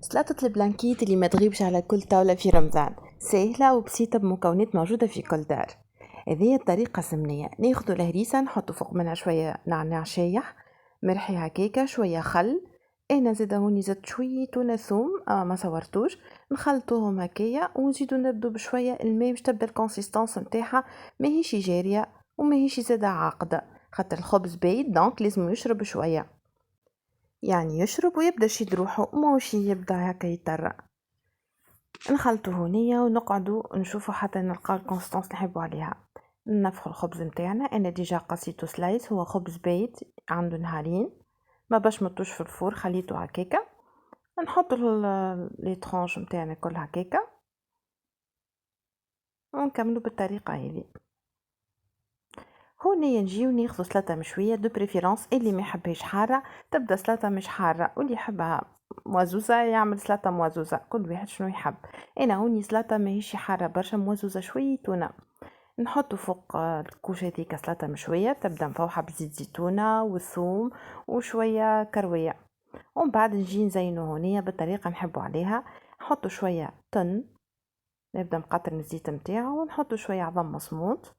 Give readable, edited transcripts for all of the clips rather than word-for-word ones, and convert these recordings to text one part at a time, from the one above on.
سلطة البلانكيت اللي ما تغيبش على كل طاولة في رمضان، سهلة وبسيطة بمكونات موجودة في كل دار. هذه الطريقة سمنية، ناخدو الهريسة نحطو فوق منها شوية نعناع شايح، مرحي هكاكا، شوية خل. انا زادا هوني زدت شوية تونة ثوم ما صورتوش، نخلطوهم هكايا ونزيدو نبدو بشوية الماء باش تبدا الكونسيستانس نتاعها ماهيش جارية وماهيش زادا عاقدة، خاطر الخبز بايت دونك لازم يشرب شوية، يعني يشرب ويبدا يشد روحه موش يبدا هكا يطرى. نخلطو هونيا ونقعدو نشوفو حتى نلقاو الكونستانس اللي نحبو عليها. نفخو الخبز نتاعنا، انا ديجا قصيتو سلايس، هو خبز بايت عنده نهارين، ما باش مطوش في الفور، خليتو هكاكا. نحطو لي ترونش نتاعنا كل هكاكا ونكملو بالطريقه هذه. هونيا نجيو ناخذ سلطه مشويه دو بريفيرونس، اللي ما يحبهاش حاره تبدا سلطه مش حاره، واللي يحبها موزوزه يعمل سلطه موزوزه، كل واحد شنو يحب. انا هوني سلطه ماهيش حاره برشا، موزوزه شويه تونه. نحطو فوق الكوش هذيك سلطه مشويه، تبدا مفوحه بزيت زيتونه وثوم وشويه كرويه، ومن بعد نجي نزينو هونيا بالطريقه نحبو عليها. نحطو شويه تن، نبدا نقطر الزيت نتاعو، ونحطو شويه عظم مصموط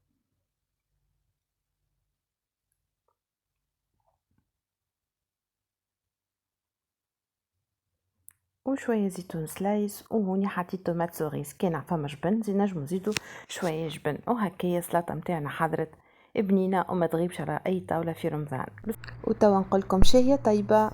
وشويه زيتون سلايس، وهوني حطيت طوماط سوريس، كان فما جبن زي نجمو نزيدو شويه جبن. وهكايا السلطه نتاعنا حضرت بنينه وما تغيبش على اي طاوله في رمضان. وتوا نقولكم شهيه طيبه.